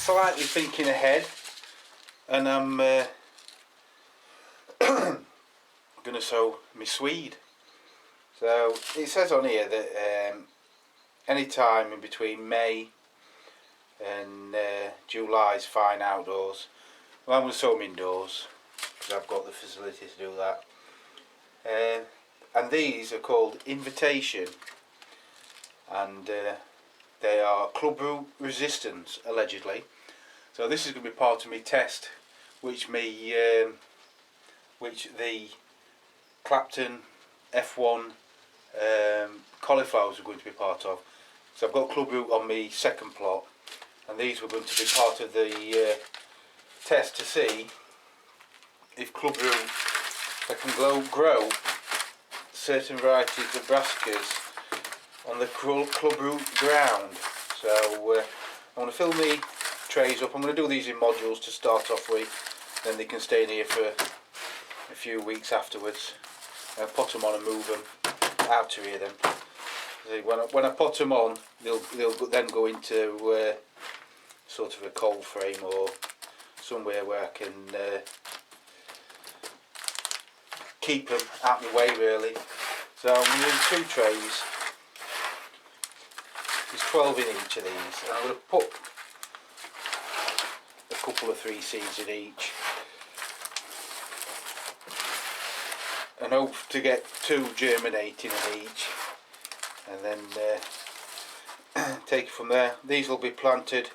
slightly thinking ahead, and I'm going to sow my swede. So it says on here that any time in between May and July is fine outdoors. Well, I'm going to sow them indoors because I've got the facility to do that. And these are called Invitation, and they are club root resistant, allegedly. So this is going to be part of my test, which the Clapton F1 cauliflowers are going to be part of. So I've got club root on my second plot, and these were going to be part of the test to see if club root, I can grow certain varieties of brassicas on the club root ground. So I'm going to fill the trays up. I'm going to do these in modules to start off with, then they can stay in here for a few weeks afterwards. I'll pot them on and move them out of here then. See, when I pot them on, they'll then go into sort of a cold frame or somewhere where I can keep them out of the way really. So I'm going to do 2 trays. There's 12 in each of these, and I'm going to put a couple of 3 seeds in each, and hope to get 2 germinating in each, and then take it from there. These will be planted,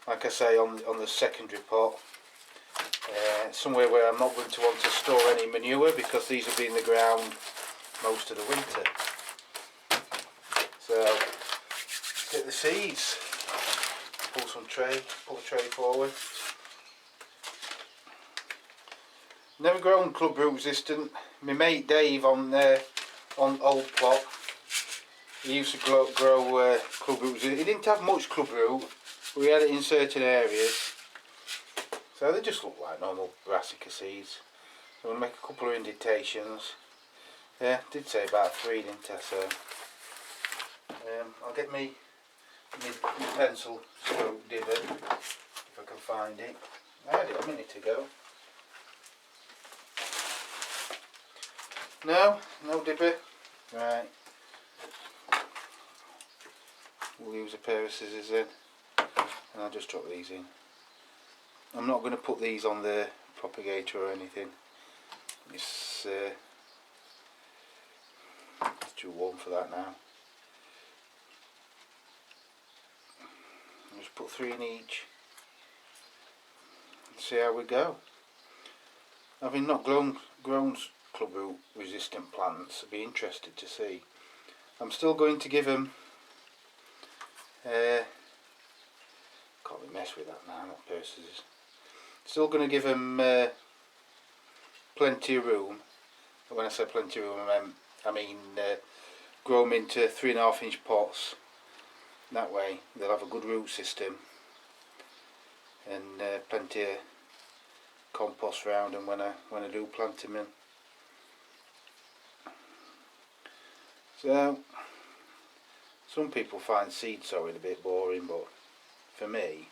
like I say, on the secondary pot, somewhere where I'm not going to want to store any manure, because these will be in the ground most of the winter. So let's get the seeds. Pull the tray forward. Never grown club root resistant. My mate Dave on old plot, he used to grow club root resistant. He didn't have much club root, but we had it in certain areas. So they just look like normal brassica seeds. So I'm going to make a couple of indentations. Yeah, I did say about 3, didn't I? So I'll get me pencil stroke dibber if I can find it. I had it a minute ago. No dibber. Right. We'll use a pair of scissors then, and I'll just drop these in. I'm not going to put these on the propagator or anything. It's too warm for that now. I'll just put 3 in each and see how we go. Having not grown club root resistant plants, I'd be interested to see. I'm still going to give them can't really mess with that now, not pair of scissors. Still going to give them plenty of room. When I say plenty of room, I mean grow them into 3.5 inch pots. That way they'll have a good root system and plenty of compost around them when I do plant them in. So some people find seed sowing a bit boring, but for me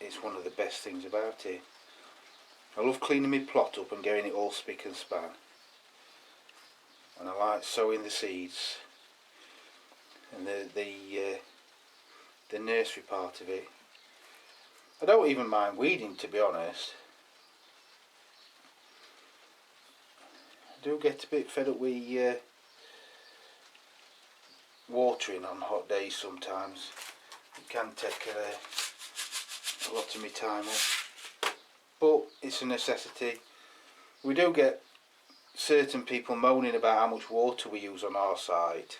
it's one of the best things about it. I love cleaning my plot up and getting it all spick and span, and I like sowing the seeds and the nursery part of it. I don't even mind weeding, to be honest. I do get a bit fed up with watering on hot days sometimes. It can take a lot of my time up, but it's a necessity. We do get certain people moaning about how much water we use on our site,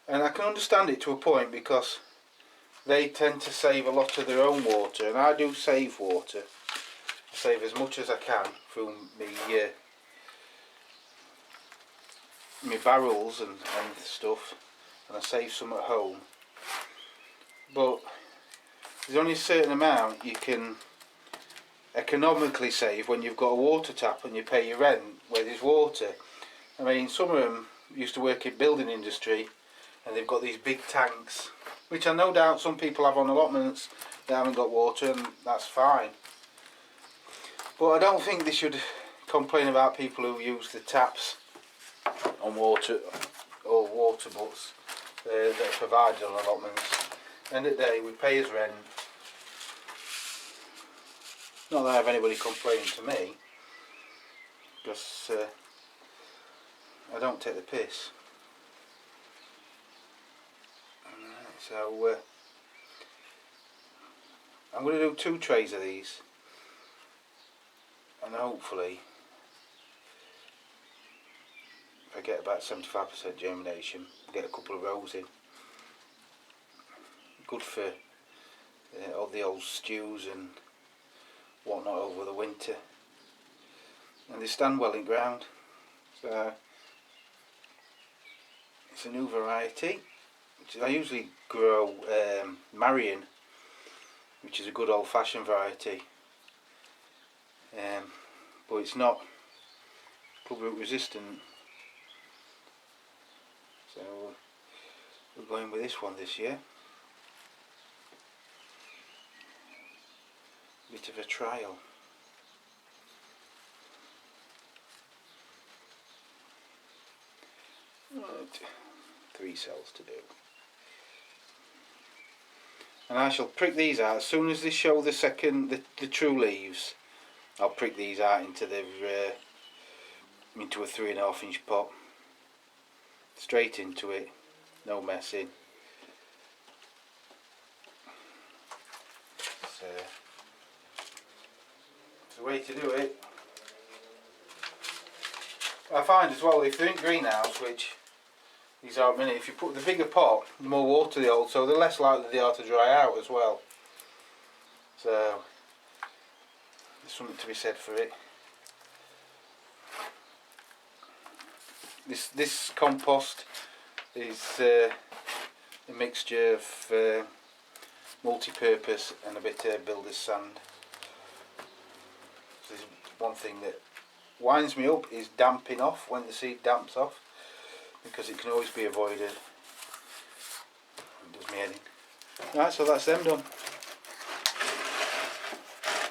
and I can understand it to a point, because they tend to save a lot of their own water, and I do save water. I save as much as I can through my barrels and stuff, and I save some at home, but there's only a certain amount you can economically save when you've got a water tap and you pay your rent where there's water. I mean, some of them used to work in building industry, and they've got these big tanks, which I no doubt some people have on allotments that haven't got water, and that's fine. But I don't think they should complain about people who use the taps on water or water butts that are provided on allotments. End of the day, we pay as rent. Not that I have anybody complaining to me, because I don't take the piss. So I'm going to do 2 trays of these, and hopefully if I get about 75% germination, get a couple of rows in. Good for all the old stews and whatnot over the winter, and they stand well in ground. So it's a new variety. I usually grow Marion, which is a good old-fashioned variety, but it's not clubroot resistant, so we're going with this one this year. Bit of a trial. Right. 3 cells to do. And I shall prick these out as soon as they show the true leaves. I'll prick these out into the into a 3.5 inch pot, straight into it, no messing. So it's the way to do it. I find as well, if they're in greenhouse, which these are at the minute, if you put the bigger pot, the more water they hold, so the less likely they are to dry out as well. So there's something to be said for it. This compost is a mixture of multi-purpose and a bit of builder's sand. So there's one thing that winds me up is damping off when the seed damps off, because it can always be avoided. It does me head in. Right, so that's them done.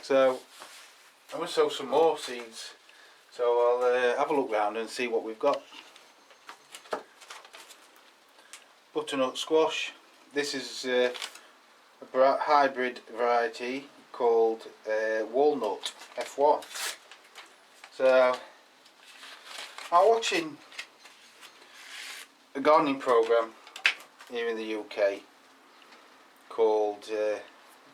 So I'm going to sow some more seeds, so I'll have a look round and see what we've got. Butternut squash. This is a hybrid variety called Walnut F1. So I'm watching a gardening programme here in the UK called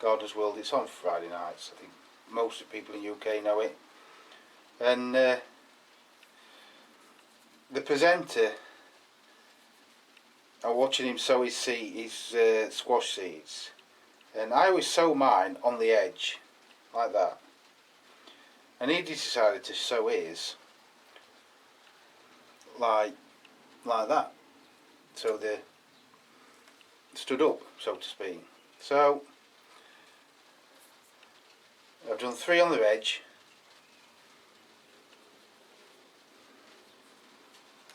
Gardener's World. It's on Friday nights. I think most of the people in the UK know it. And the presenter, I'm watching him sow his squash seeds, and I always sow mine on the edge like that, and he decided to sow his like that, so they stood up, so to speak. So I've done 3 on the edge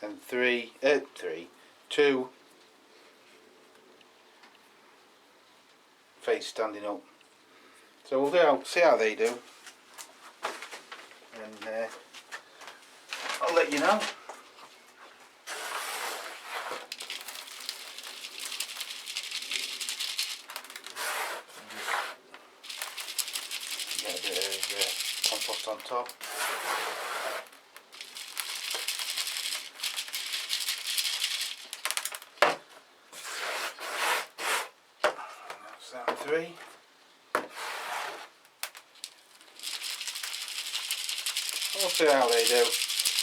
and 2 face standing up. So we'll see how they do, and I'll let you know. Get a bit of compost on top. That's that 3. We'll see how they do.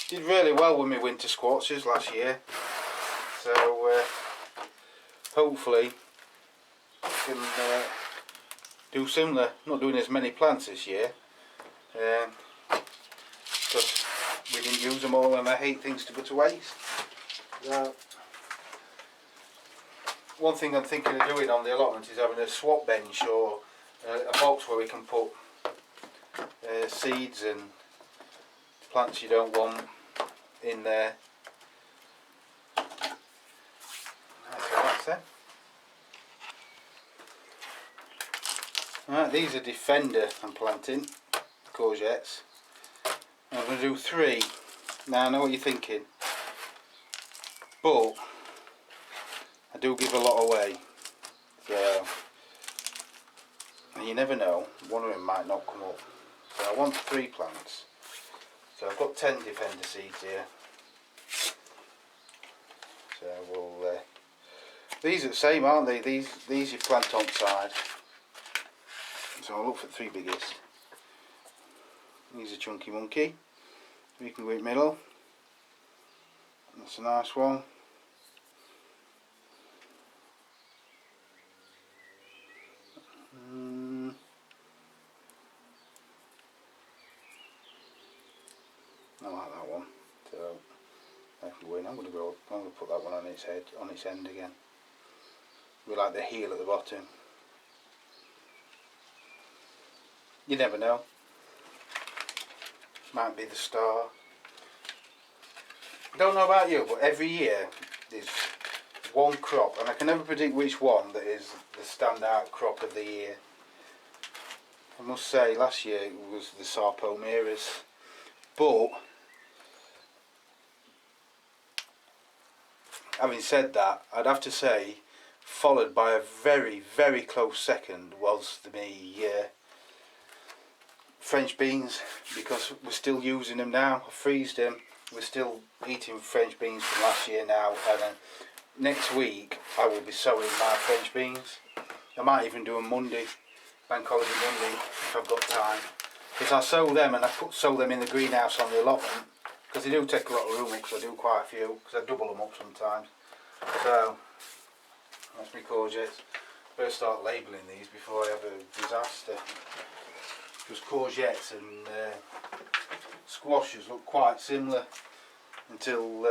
Did really well with my winter squashes last year, so hopefully I can do similar. Not doing as many plants this year because we didn't use them all, and I hate things to go to waste. One thing I'm thinking of doing on the allotment is having a swap bench or a box where we can put seeds and plants you don't want in there. So courgettes then. Right, these are Defender I'm planting, courgettes. I'm going to do 3. Now I know what you're thinking, but I do give a lot away, so you never know, one of them might not come up. So I want 3 plants, so I've got 10 Defender seeds here. So we'll, these are the same, aren't they? These you plant on side. So I'll look for the 3 biggest. These are Chunky Monkey. We can go in the middle. That's a nice one. I like that one. So I can go in. I'm going to put that one on its head, on its end again. We like the heel at the bottom. You never know. Might be the star. I don't know about you, but every year there's one crop, and I can never predict which one that is the standout crop of the year. I must say, last year it was the Sarpomeras, but having said that, I'd have to say, followed by a very, very close second was the French beans, because we're still using them now. I freezed them. We're still eating French beans from last year now, and then next week I will be sowing my French beans. I might even do them Monday, bank holiday Monday, if I've got time. Because I sow them, and I sow them in the greenhouse on the allotment, because they do take a lot of room, because I do quite a few, because I double them up sometimes. So that's my courgettes. Better start labelling these before I have a disaster. Because courgettes and squashes look quite similar until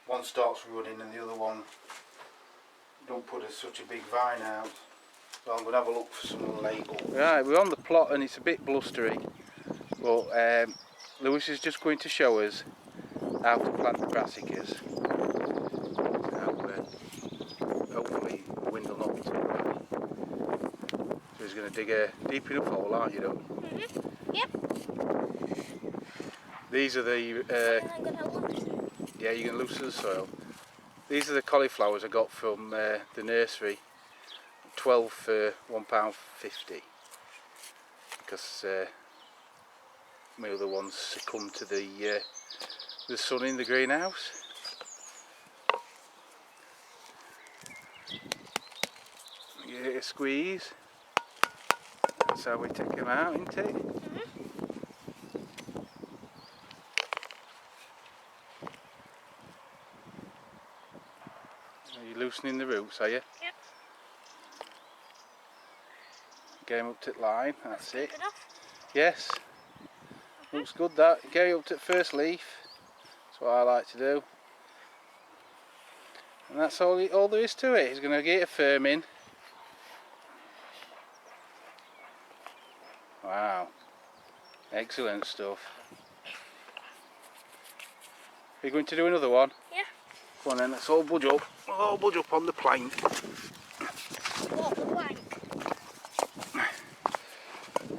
one starts running and the other one don't put such a big vine out. So I'm going to have a look for some label. Right, we're on the plot and it's a bit blustery, but Lewis is just going to show us how to plant the brassicas. Hopefully the wind will not be too bad. So he's going to dig a deep enough hole, aren't you, Doug? Yep. These are the yeah, you're going to loosen the soil. These are the cauliflowers I got from the nursery. 12 for £1.50, because my other ones succumb to the sun in the greenhouse. Give it a squeeze. That's how we take them out, isn't it? Are you loosening the roots, are you? Yep. Get them up to the line, that's it. Good enough? Yes. Looks good that. Get it up to the first leaf. That's what I like to do. And that's all there is to it. He's going to get it firm in. Wow. Excellent stuff. Are you going to do another one? Yeah. Come on then, let's all budge up. We'll all budge up on the plank. What plank?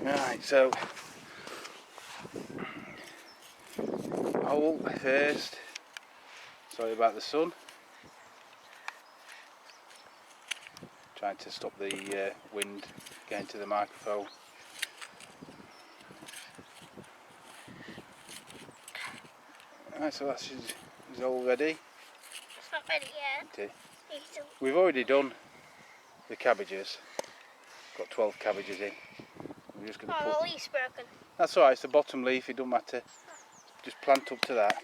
Right, so hole first. Sorry about the sun. Trying to stop the wind getting to the microphone. Right, so that's is all ready. It's not ready yet. We've already done the cabbages. Got 12 cabbages in. We're just going to put... the leaf's broken. That's alright, it's the bottom leaf, it doesn't matter. Just plant up to that.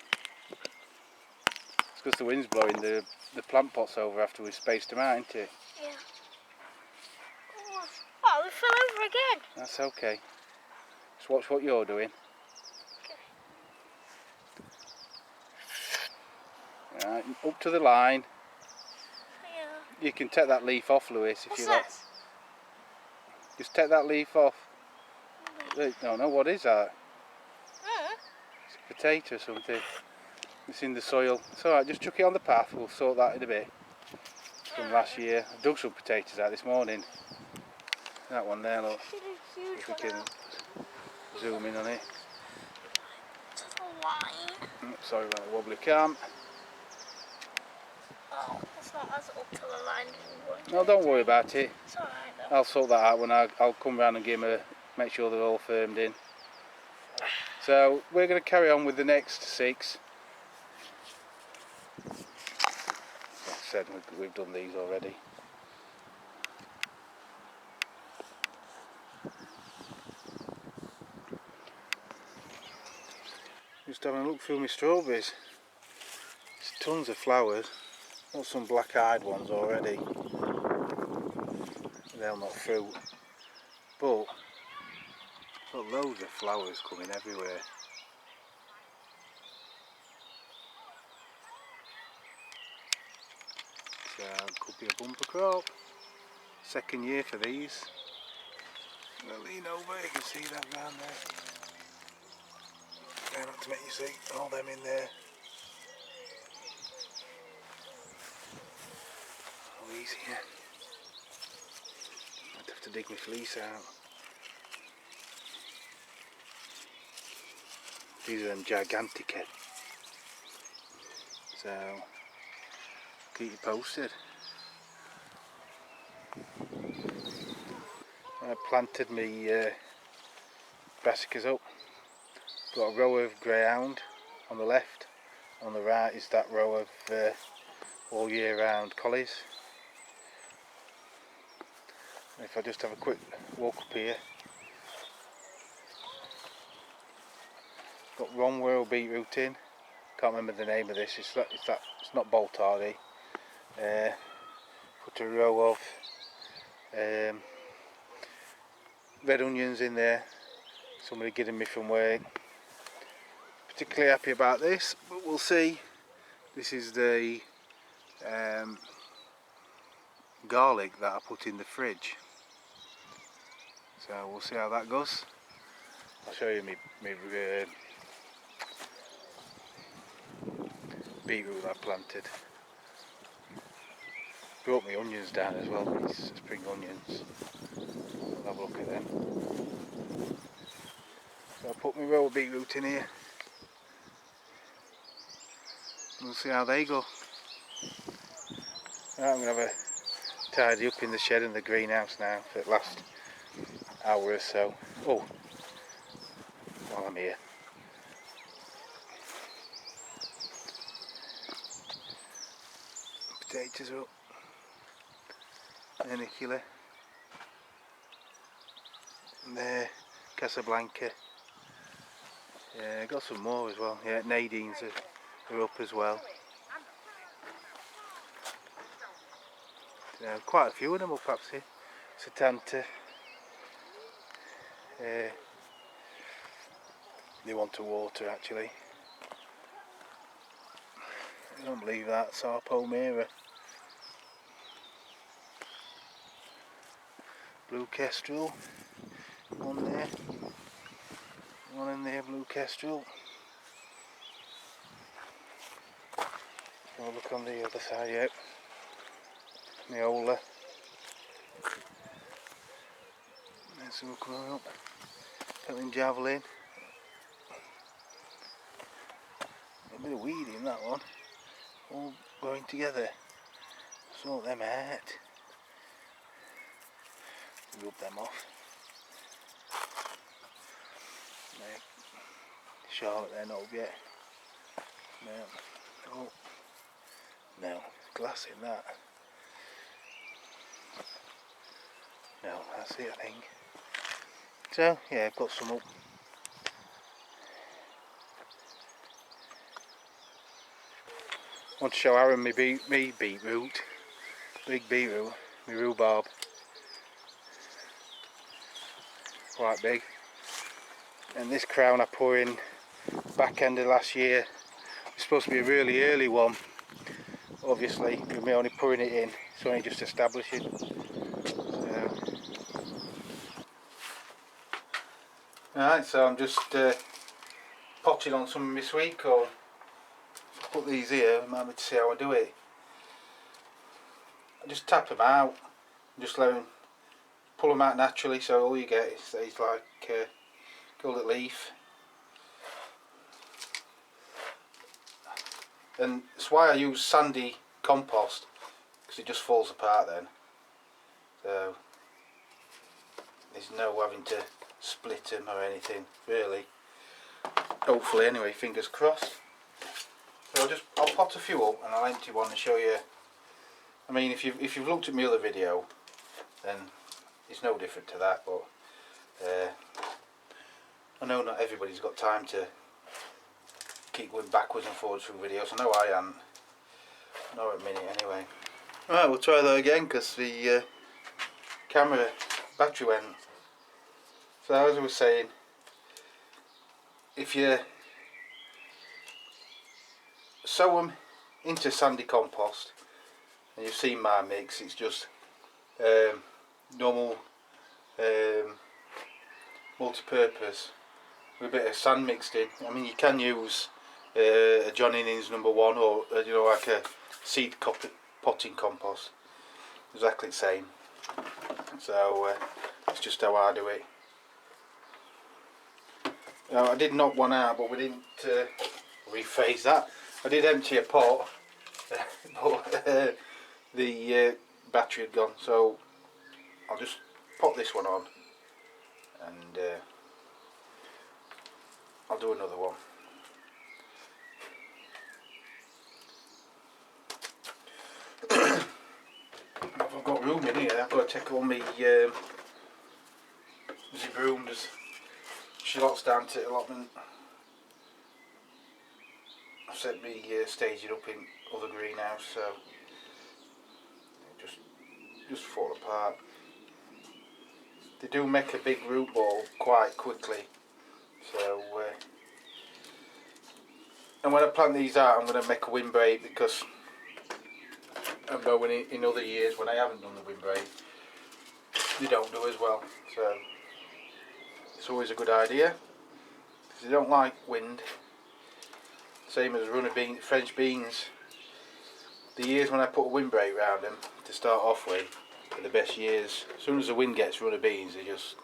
It's because the wind's blowing the plant pots over after we've spaced them out, isn't it? Yeah. Oh, we fell over again. That's okay. Just watch what you're doing. Okay. Right, up to the line. Yeah. You can take that leaf off, Lewis, if you like. What's this? Just take that leaf off. No, what is that? It's a potato or something. It's in the soil. It's alright, just chuck it on the path, we'll sort that in a bit. from last year. I dug some potatoes out this morning. That one there, look. Huge If we one can out. zoom in on it. It's a line. Sorry about the wobbly cam. Oh, it's not as up to the line as we wanted. No, don't worry about it. It's alright though. I'll sort that out when I'll come round and give them make sure they're all firmed in. So we're going to carry on with the next 6. Like I said, we've done these already. Just having a look through my strawberries. There's tons of flowers. Got some black-eyed ones already. They'll not fruit. But got loads of flowers coming everywhere. So it could be a bumper crop. Second year for these. I'll lean over, you can see that down there. Try not to make you see all them in there. All these here. I'd have to dig my fleece out. These are them Gigantica. So keep you posted. I planted my brassicas up. Got a row of greyhound on the left. On the right is that row of all year round collies. If I just have a quick walk up here, got Ronwell beetroot in. Can't remember the name of this. It's not Boltardy. Put a row of red onions in there. Somebody getting me from work. Particularly happy about this, but we'll see. This is the garlic that I put in the fridge. So we'll see how that goes. I'll show you my beetroot I planted. Brought my onions down as well, these spring onions. We'll have a look at them. So I'll put my row of beetroot in here. We'll see how they go. Right, I'm going to have a tidy up in the shed and the greenhouse now for the last hour or so. Oh, while I'm here. Potatoes are up. Anicula. And there, Casablanca. Yeah, got some more as well. Yeah, Nadine's are up as well. Quite a few of them up actually. Satanta. They want to water actually. I don't believe that. Sarpo Mira. Blue Kestrel. One there. One in there, Blue Kestrel. I'll look on the other side, yep. Neola. There's some coming up. Pelling Javelin. A bit of weed in that one. All going together. Sort them out. Rub them off. There. Charlotte, they're not up yet. No. Oh. No. Glass in that. No, that's it I think. So, yeah, I've got some up. I want to show Aaron my beetroot. Big beetroot. My rhubarb. Quite big. And this crown I put in back end of last year. It's supposed to be a really early one. Obviously, with me only pouring it in, it's only just establishing. Alright, so I'm just potting on some of my sweet corn. Put these here, remind me to see how I do it. I just tap them out, just let them pull them out naturally, so all you get is like a little leaf. And that's why I use sandy compost, because it just falls apart then. So there's no having to split them or anything really. Hopefully anyway, fingers crossed. So I'll pot a few up and I'll empty one and show you. I mean, if you've looked at my other video, then it's no different to that. But I know not everybody's got time to keep going backwards and forwards through videos. I know I am. Not a minute anyway. Right, we'll try that again because the camera battery went. So as I was saying, if you sow them into sandy compost, and you've seen my mix, it's just normal multi-purpose with a bit of sand mixed in. I mean, you can use a John Innings #1 or you know, like a seed potting compost, exactly the same. So it's just how I do it. Now, I did knock one out, but we didn't rephrase that. I did empty a pot, but the battery had gone, so I'll just pop this one on and I'll do another one. I've got room in here. I've got to take all my brooms. Shalots down to Allotment. I've set me staging up in other greenhouse, so it just fall apart. They do make a big root ball quite quickly, so and when I plant these out, I'm going to make a windbreak, because I know in other years when I haven't done the windbreak, they don't do as well. So it's always a good idea, because they don't like wind. Same as runner bean, French beans. The years when I put a windbreak round them to start off with are the best years. As soon as the wind gets runner beans, they're just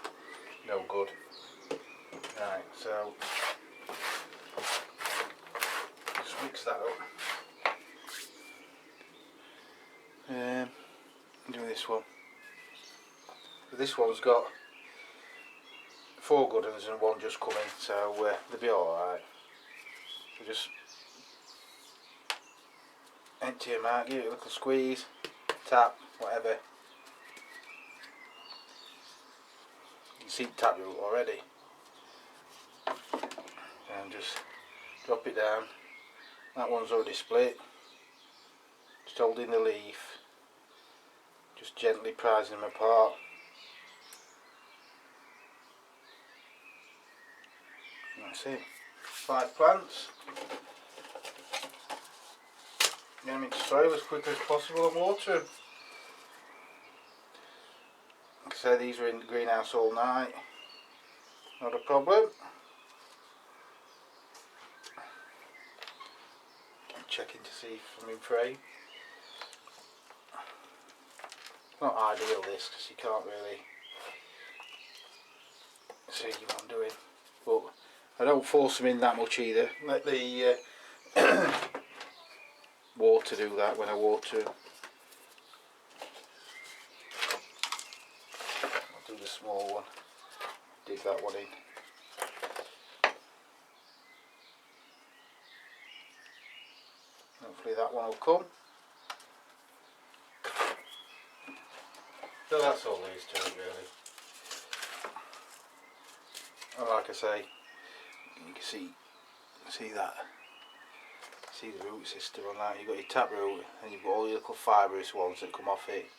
no good. Right, so just mix that up. Do this one. This one's got 4 good ones and 1 just coming, so they'll be alright. So just empty them out, give it a little squeeze, tap, whatever. You can see the tap root already. And just drop it down. That one's already split. Just holding the leaf, just gently prising them apart. That's it. 5 plants. Get them into soil as quick as possible and water them. Like I say, these are in the greenhouse all night. Not a problem. I'm checking to see if I'm in frame. It's not ideal this, because you can't really see what I'm doing. But I don't force them in that much either. Let the water do that when I water them. I'll do the small one. Dig that one in. Hopefully that one will come. So that's all there is to it really. And like I say, you can see that. See the root system on that. You've got your tap root and you've got all your little fibrous ones that come off it.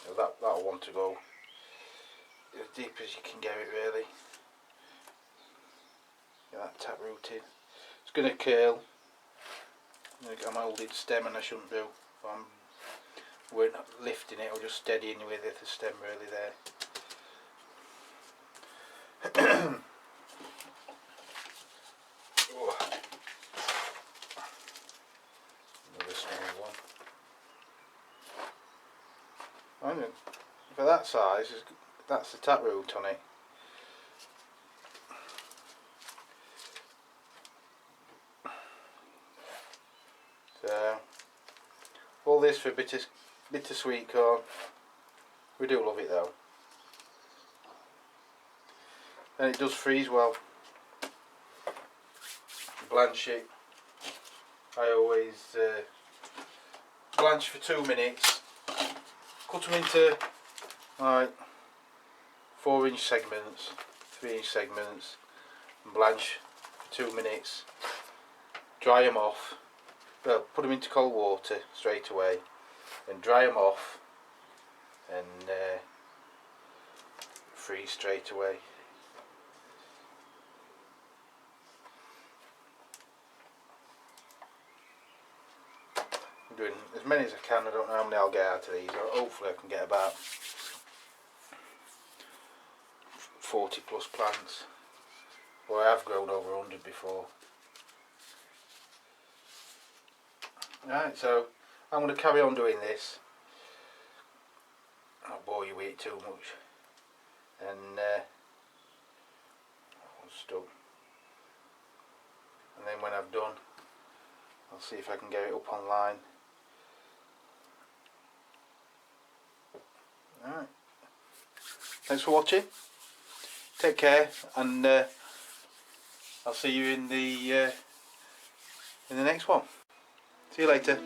So that'll want to go as deep as you can get it really. Get that tap root in. It's going to curl. I'm holding stem and I shouldn't do. If I'm lifting it, or just steadying with it, the stem really there. I know. For that size, that's the taproot on it. So, all this for bittersweet corn. We do love it though. And it does freeze well. Blanch it. I always blanch for 2 minutes. Cut them into like 4-inch segments, 3-inch segments, and blanch for 2 minutes. Dry them off. Well, put them into cold water straight away, and dry them off, and freeze straight away. I'm doing as many as I can. I don't know how many I'll get out of these. Hopefully I can get about 40 plus plants. Well, I have grown over 100 before. Right, so I'm going to carry on doing this. I'll bore you with it too much. And stuck. And then when I've done, I'll see if I can get it up online. Alright. Thanks for watching. Take care, and I'll see you in the next one. See you later.